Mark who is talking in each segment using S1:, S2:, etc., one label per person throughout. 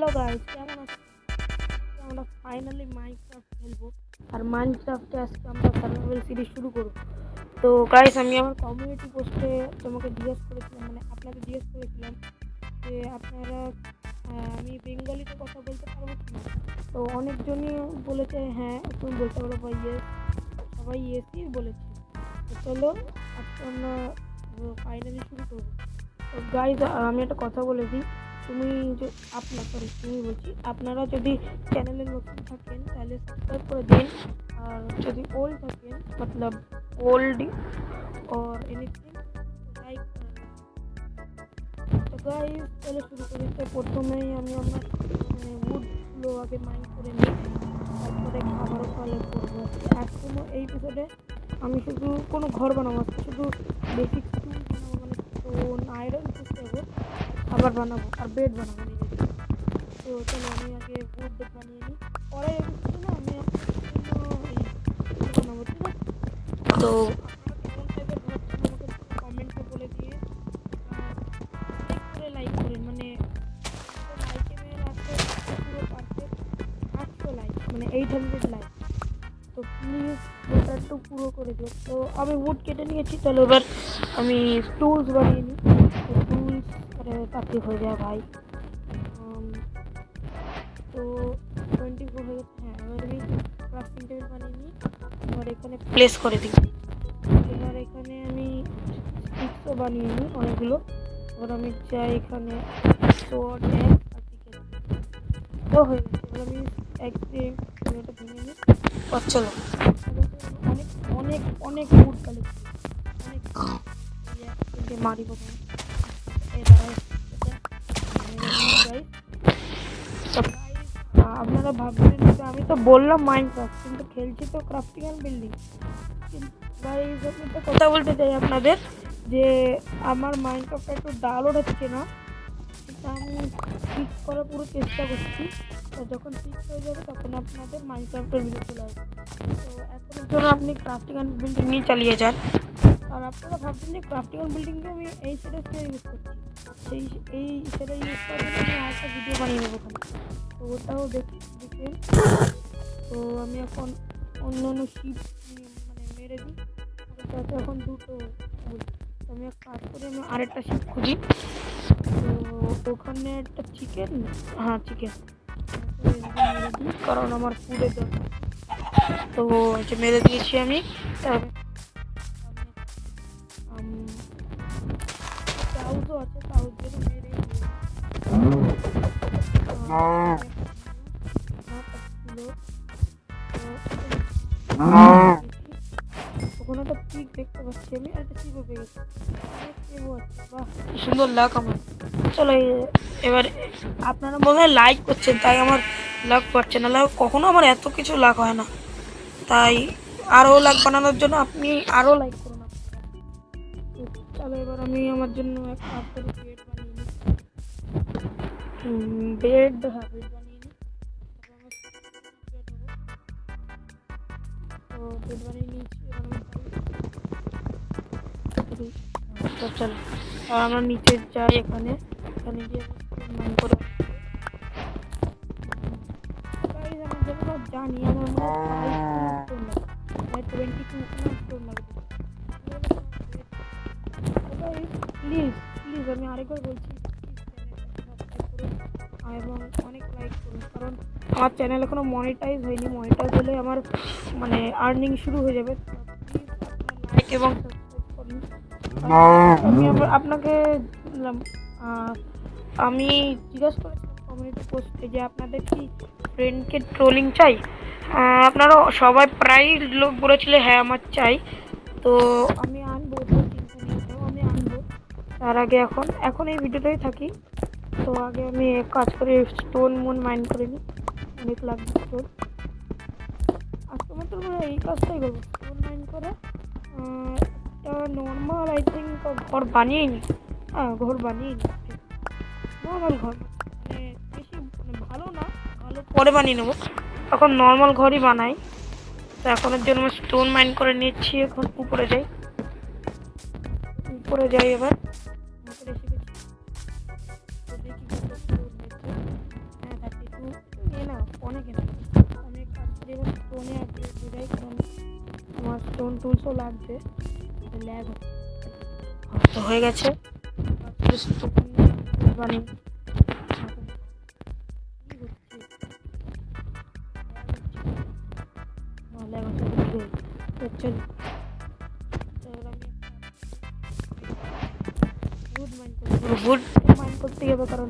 S1: Hello guys, কেমন আছেন? আমরা ফাইনালি মাইনক্রাফট খেলবো। আর মাইনক্রাফটে আজকে আমরা সার্ভাইভাল সিরিজ শুরু করব। তো গাইস, আমি আমার কমিউনিটি পোস্টে তোমাকে জিজ্ঞেস করেছিলাম, মানে আপনাকে জিজ্ঞেস করেছিলাম যে আপনারা আমি বেঙ্গলিতে কথা বলতে পারবো কিনা। তো অনেকজনই বলেছে হ্যাঁ তুমি বলতে পারো বা ইয়েস, সবাই ইয়েসই বলেছে। তো চলো আজকে আমরা ফাইনালি শুরু করবো। তো গাইজ, আমি একটা কথা বলে দিই, তুমি যে তুমি বলছি আপনারা যদি চ্যানেলে নতুন থাকেন তাহলে সাবস্ক্রাইব করে দিন। আর যদি ওল্ড থাকেন মতলব ওল্ড और এনিথিং লাইক করে দিন। তো গাইজ তাহলে শুরু করি। তো প্রথমেই আমি আমার উডগুলো আগে মাইন করে নিই, তারপরে খাবারও কালেক্ট করবো। এখন এই এপিসোডে আমি শুধু কোনো ঘর বানাবো, শুধু বেসিক টুল বানাবো, মানে স্টোন আয়রন খুঁজতে হবে, খাবার বানাবো আর বেড বানাবো নিজেদের। তো চলো আমি আগে উড বানিয়ে নিই, পরে এপিসোডে না আমি আপনাদের জন্য এই বানাবো, ঠিক আছে? তো আপনারা কেমন টাইপের ভাবছেন আমাকে কমেন্টে বলে দিয়ে অনেক করে লাইক করেন, মানে লাইকে মেয়ে আছে পুরো পারফেক্ট 800 লাইক, মানে 800 লাইক। তো প্লিজ ওটা একটু পুরো করে দিও। তো আমি উড কেটে নিয়েছি, তাহলে এবার আমি টুলস বানিয়ে নিই। টুলস তাড়াতাড়ি হয়ে যায় ভাই। তো 24 হয়ে গেছে। হ্যাঁ, এবার আমি ক্রাফটিং টেবিল বানিয়ে নিই, এবার এখানে প্লেস করে দিই। এবার এখানে আমি স্টিক্সও বানিয়ে নিই অনেকগুলো। এবার আমি চাই এখানে সোয়ার্ড এক আর চিকেন তো হয়ে গেছে। এবার আমি এক দিয়ে ওটা ভেঙে নিই। চলো অনেক অনেক অনেক ফুড কালেক্ট অনেক মারি প্রথমে এই দাঁড়ায়। আপনারা ভাবছেন যে আমি তো বললাম মাইনক্রাফট, কিন্তু খেলছি তো ক্রাফটিং অ্যান্ড বিল্ডিং। গাইস, আমি একটা কথা বলতে চাই আপনাদের যে আমার মাইনক্রাফটটা একটু ডাউনলোড হচ্ছে না, সেটা আমি ঠিক করার পুরো চেষ্টা করছি। তো যখন ফিক্স হয়ে যাবে তখন আপনাদের মাইনক্রাফটের ভিডিও চলে আসবে। তো এখনের জন্য আপনি ক্রাফটিং অ্যান্ড বিল্ডিং নিয়ে চালিয়ে যান। আর আপনারা ভাবছেন যে ক্রাফটিং অ্যান্ড বিল্ডিংকে আমি এই সেটে ইউজ করছি, এই সেটে ইউজ করার জন্য আমি আরেকটা ভিডিও বানিয়ে নেবো ওখানে, তো ওটাও দেখেন। তো আমি এখন অন্য অন্য শিপ মানে মেরে দিই, তাতে এখন দুটো তো আমি এক কাজ করি, আমি আরেকটা শিপ খুঁজি। তো ওখানে একটা চিকেন, হ্যাঁ চিকেন মেরে দিই কারণ আমার ফুডের দরকার। তো যে মেরে দিয়েছি আমি, কাউজও আছে, কাউজ যদি মেরে ওখানে একটা পিক দেখতে পাচ্ছি আমি, একটা চিপও পেয়ে গেছি। বাহ, কি সুন্দর লাক আমার। চলো এবার আপনারা মনে হয় লাইক করছেন তাই আমার লাক পাচ্ছে না, লাক কখনো আমার এত কিছু লাক হয় না। তাই আরও লাক বানানোর জন্য আপনি আরও লাইক করুন। চলো এবার আমি আমার জন্য এক কাজ করে বেড বানিয়ে নিই। বেড, হ্যাঁ বেড বানিয়ে নিই। তো বেড বানিয়ে নিয়েছি, তো চলো আমরা নিচে যাই। এখানে এখানে গিয়ে মাইন করে জানি আমার মনে হয় 22 স্টোন লাগবে। প্লিজ প্লিজ আমি আরেকবার বলছি, এবং অনেক লাইক করুন, কারণ আমার চ্যানেল এখনো মনিটাইজ হয়নি। মনিটাইজ হলে আমার মানে আর্নিং শুরু হয়ে যাবে। লাইক এবং সাবস্ক্রাইব করুন। আমি আপনাকে আমি জিজ্ঞাসা করেছিলাম কমিউনিটি পোস্টে যে আপনাদের কি ফ্রেন্ডকে ট্রোলিং চাই। আপনারা সবাই প্রায় লোক বলেছিল হ্যাঁ আমার চাই। তো আমি আনবো, আমি আনবো। তার আগে এখন এই ভিডিওটাই থাকি। তো আগে আমি এক কাজ করে স্টোন মাইন করে নিই, অনেক লাগবে স্টোন। আজকে মাত্র এই কাজটাই করবো, স্টোন মাইন করে একটা নর্মাল আই থিঙ্ক ঘর বানিয়ে নিই। হ্যাঁ ঘর বানিয়ে নিই, নর্মাল ঘর, মানে বেশি মানে ভালো না, ভালো পরে বানিয়ে নেবো, এখন নর্মাল ঘরই বানাই। তো এখনের জন্য স্টোন মাইন করে নিচ্ছি। এখন উপরে যাই এবার। হ্যাঁ অনেক এনাফ। আমি এক কাজ করি, এবার স্টোনে আগে বোঝাই, কারণ আমার স্টোন টুলসও লাগছে, ল্যাগ হচ্ছে। তো হয়ে গেছে, তারপরে স্টোন বানিয়ে ল্যাগ হচ্ছে, চল। ভুট মাইন্ড করতে হবে, কারণ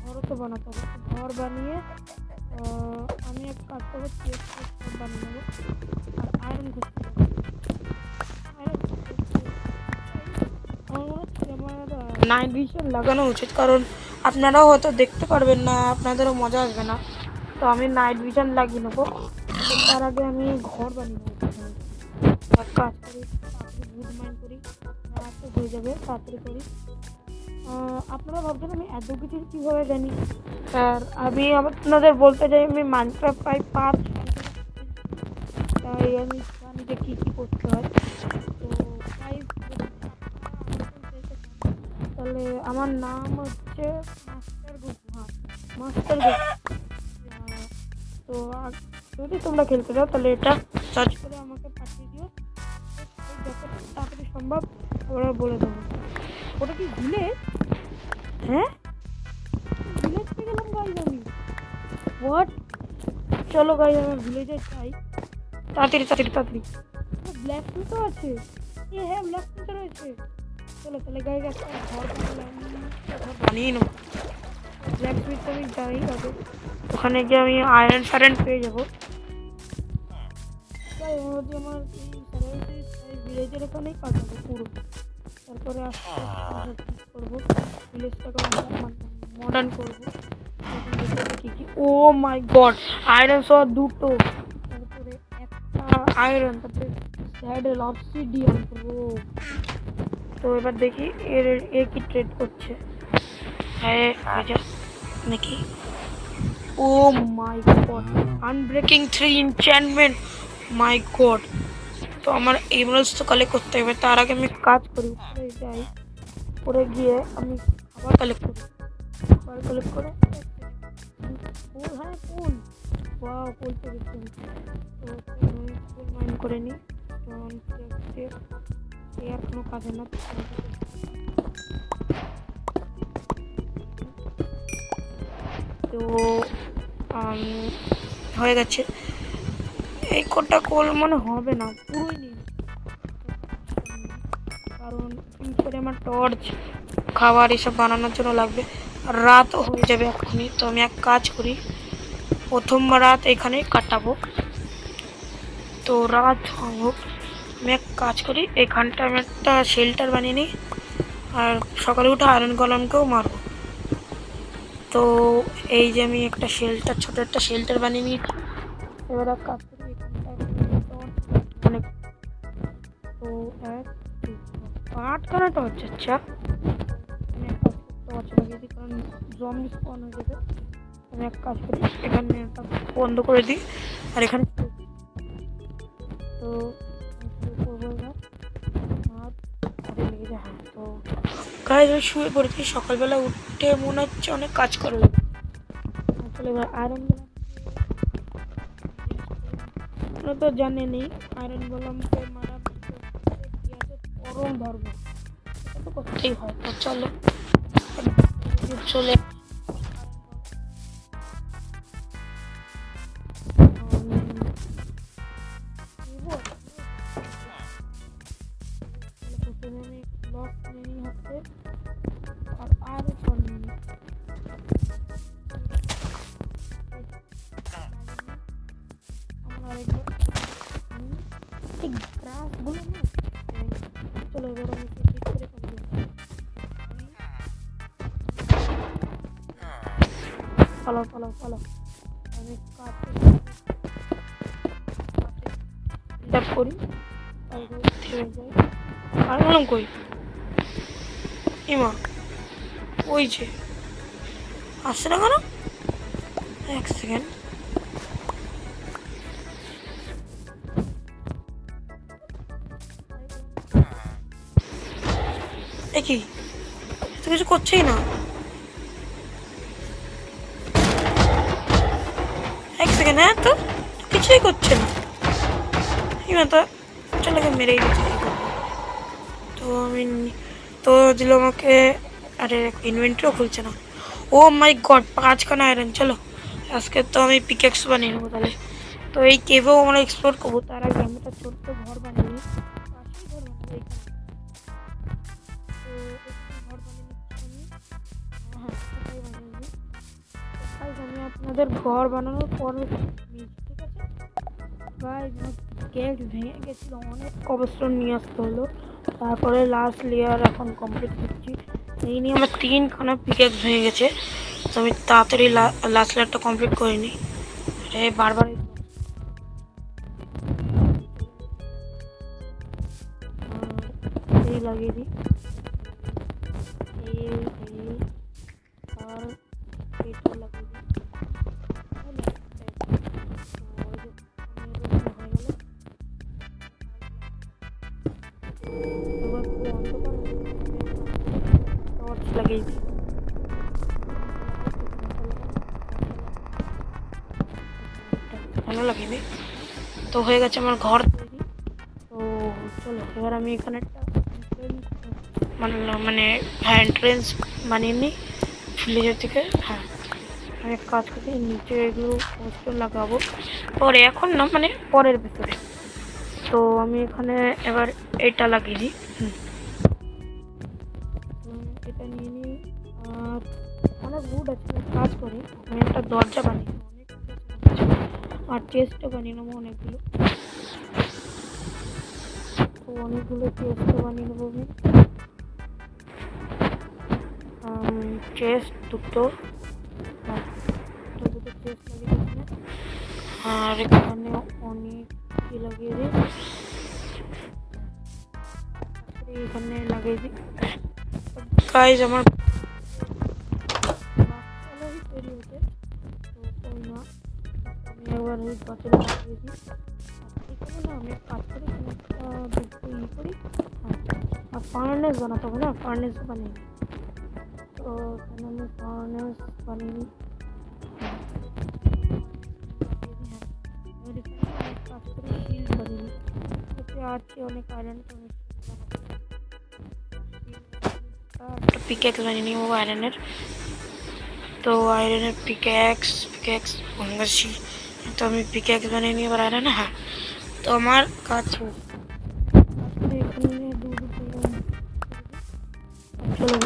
S1: ঘরও তো বানাতে হবে। ঘর বানিয়ে আমি এক কাজ করবো, সব বানিয়ে নেবো। আর আয়রন করতে হবে, আমার নাইট ভিশন লাগানো উচিত, কারণ আপনারাও হয়তো দেখতে পারবেন না, আপনাদেরও মজা আসবে না। তো আমি নাইট ভিশন লাগিয়ে নেবো। তার আগে আমি ঘর বানিয়ে নেবো। এক কাজ করি, তাড়াতাড়ি ভুট মাইন্ড করি, রাতে হয়ে যাবে, তাড়াতাড়ি করি। আপনারা ভাবছেন আমি এত কিছু কীভাবে জানি। আর আমি আপনাদের বলতে চাই, আমি মাইনক্রাফট প্রায় 5 তাই আমি জানি যে কী কী করতে হয়। তো তাহলে আমার নাম হচ্ছে মাস্টার গুপ। হ্যাঁ, মাস্টার গুপ। তো যদি তোমরা খেলতে চাও তাহলে এটা সার্চ করে আমাকে পাঠিয়ে দিও, যত তাড়াতাড়ি সম্ভব ওরা বলে দেবো। ওটা কি ভিলেজ? হ্যাঁ, ভিলেজে গেলাম গাইজ আমি। হোয়াট? চলো গাইজ, আমার ভিলেজে যাই, তাড়াতাড়ি তাড়াতাড়ি তাড়াতাড়ি। ব্ল্যাক তো আছে, হ্যাঁ ব্ল্যাক তো রয়েছে। চলো তাহলে গাইজ একটা ঘর বানিয়ে নেবো। ব্ল্যাক সুইচ আমি যাই আগে, ওখানে গিয়ে আমি আয়রন ফায়রন পেয়ে যাবো। তাই মোটামুটি আমার এই ভিলেজের ওখানেই কাটাবো পুরো। তারপরে আস্তে আস্তে ঠিক করবো, ভিলেজটাকে মডার্ন করবো। ও মাই গড, আয়রন সহ 2টো, তারপরে একটা আয়রন, তারপরে স্যাডেল অবসিডিয়ান। তো এবার দেখি এর কি ট্রেড করছে। হ্যাঁ নাকি? ও মাই গড, আনব্রেকিং 3 এনচ্যান্টমেন্ট, মাই গড। তো আমার এমরাল্ডস তো কালেক্ট করতে হবে, তার আগে আমি কাজ করি, উপরে যাই, উপরে গিয়ে আমি আবার কালেক্ট করি, আবার কালেক্ট করে ফুল। হ্যাঁ ফুল, ওয়াও ফুল তো গেছি। তো ফুল মাইন করে নিই, আর কোনো কাজে না। তো হয়ে গেছে, এই কোটা কোল মনে হবে না, পুরোই নেই, কারণ করে আমার টর্চ খাবার এসব বানানোর জন্য লাগবে। রাতও হয়ে যাবে এখনই। তো আমি এক কাজ করি, প্রথম রাত এখানে কাটাবো। তো রাত হোক, আমি এক কাজ করি, এখানটা আমি একটা শেল্টার বানিয়ে নিই, আর সকালে উঠে আয়রন কলমকেও মারবো। তো এই যে আমি একটা শেল্টার, ছোটো একটা শেল্টার বানিয়ে নিয়েছি। এবার এক কাজ করি, অনেক, তো 8খানা টর্চ। আচ্ছা আমি এক কাজ টর্চ লাগিয়ে দিই, কারণ জম্বি স্পন হয়ে যাবে। আমি এক কাজ করি, এখানে একটা বন্ধ করে দিই, আর এখানে তো করবো এবার। হ্যাঁ, তো গাইজ আমি শুয়ে পড়েছি, সকালবেলা উঠে মনে হচ্ছে অনেক কাজ করলাম। আসলে এবার আয়রন বললাম তো জানেনি, আয়রন বললামকে মারা পরম ধর্ম, এটা তো করতেই হয়। তো চলো চলে ব্লক নেই হাতে, আর গ্রাসগুলো না। চলো এবার আমি ঠিক করে ফলো ফলো ফলো, আমি কাজ করি, থেমে যাই। আর বললাম কই ইমা, ওই যে আসছে না কেন? এক সেকেন্ড, কি তো কিছু করছেই না। কেন? তো কিছুই করছে না। তো চলে মেরেই দিচ্ছে। তো আমি তো দিল আমাকে, আরে ইনভেন্টরিও খুলছে না। ও মাই গড, 5খানা আয়রন। চলো আজকে তো আমি পিকেক্স বানিয়ে নেবো তাহলে। তো এই কেভেও আমরা এক্সপ্লোর করবো, তার আগে আমি একটা ছোট্ট ঘর বানিয়ে নিই। পাশেই ঘর বানাবো এইখানে। তো এখানে ঘর বানিয়ে নিচ্ছি আমি। হ্যাঁ, এটাই বানিয়ে নিই। আমি আপনাদের ঘর বানানোর পর নিচ্ছি, ঠিক আছে গাইস? আমার কেক ভেঙে গেছিলো, অনেক কবস্টোন নিয়ে আসতে হলো। তারপরে লাস্ট লেয়ার এখন কমপ্লিট করছি। এই নিয়ে আমার 3খানা পিকেক্স ভেঙে গেছে। তো আমি তাড়াতাড়ি লাস্ট লেয়ারটা কমপ্লিট করে নিই। আরে বারবার এই লাগিয়ে দিই। এই আর এটা লাগিয়ে দিই। লাগিয়ে দিই। ভালো লাগিয়ে তো হয়ে গেছে আমার ঘর তৈরি। তো চলো এবার আমি এখানে একটা মানে এন্ট্রেন্স বানিয়ে নিই ভিলেজের থেকে। হ্যাঁ, আমি এক কাজ করছি, নিচে এগুলো পোস্টার লাগাবো পরে, এখন না মানে পরের ভিতরে। তো আমি এখানে এবার এটা লাগিয়ে দিই। এটা নিয়ে নিই। আর অনেক গুড আছে, কাজ করি। আমি একটা দরজা বানিয়ে অনেক আর চেস্টও বানিয়ে নেবো অনেকগুলো। তো অনেকগুলো চেস্টও বানিয়ে নেবো আমি। চেস্ট দুটো, দুটো চেস্ট লাগিয়ে দিই। আর এখানে অনেক কি লাগিয়ে দিই, এখানে লাগিয়ে দিই। গাইজ আমার তৈরি হচ্ছে। তো না আমি একবার ওই গাছের লাগিয়ে দিই। না আমি কাজ করি, ই করি। আর ফার্নেস বানাতে হবে না, ফার্নেস বানিয়ে। তো এখানে আমি ফার্নেস বানিয়ে নিই। কাজ করে শিল্ড বানিয়ে নিই। আছে অনেক আয়রন, একটা পিকেক্স বানিয়ে নিই ও আয়রনের। তো আয়রনের পিকেক্স ভঙ্গাছি। তো আমি পিকেক্স বানিয়ে নিই এবার আয়রন। হ্যাঁ, তো আমার কাজ এখানে চলো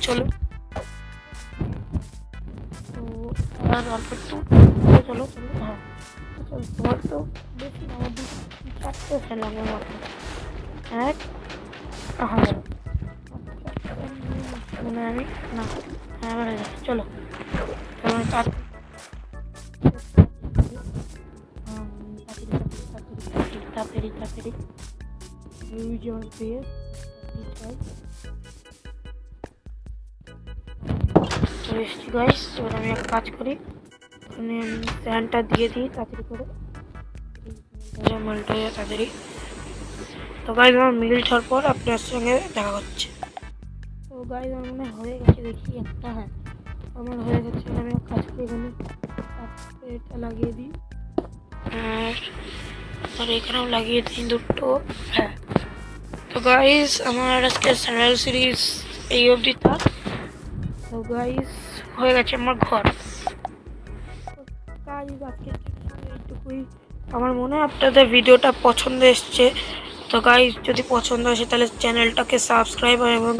S1: চলো। তো আর অল্প একটু চলো চলো। হ্যাঁ চলো, তোমার তো বেশি না, আমার 4টে ফ্যান লাগবে মাত্র। এক হ্যাঁ মানে আমি না, হ্যাঁ হয়ে যাচ্ছে। চলো তাড়াতাড়ি গাইস। এবার আমি এক কাজ করি, মানে আমি স্যান্ডটা দিয়ে দিই তাড়াতাড়ি করে, মালটা তাড়াতাড়ি। তো গাইস আমার মিল ছাড়ার পর আপনার সঙ্গে দেখা হচ্ছে। তো গাইস আমার মনে হয়ে গেছে, দেখি একটা। হ্যাঁ আমার হয়ে গেছে। আমি এক কাজ করি, এখানে এটা লাগিয়ে দিই। আর এখানেও লাগিয়ে দিই দুটো। হ্যাঁ, তো গাইস আমার আজকে সার্ভাইভাল সিরিজ এই অবধি থাক। তো গাইস হয়ে গেছে আমার ঘর। গাইস আজকে এইটুকুই। আমার মনে হয় আপনাদের ভিডিওটা পছন্দ এসছে। তো গাইস যদি পছন্দ আসে তাহলে চ্যানেলটাকে সাবস্ক্রাইব এবং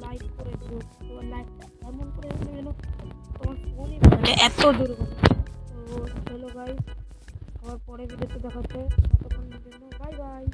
S1: লাইক করে দিও। তোমার লাইকটা এমন করে যেন তোমার ফোনই মানে এত জোরে করে। তো চলো গাইস, আবার পরে ভিডিওতে দেখা হচ্ছে। ততক্ষণের জন্য বাই বাই।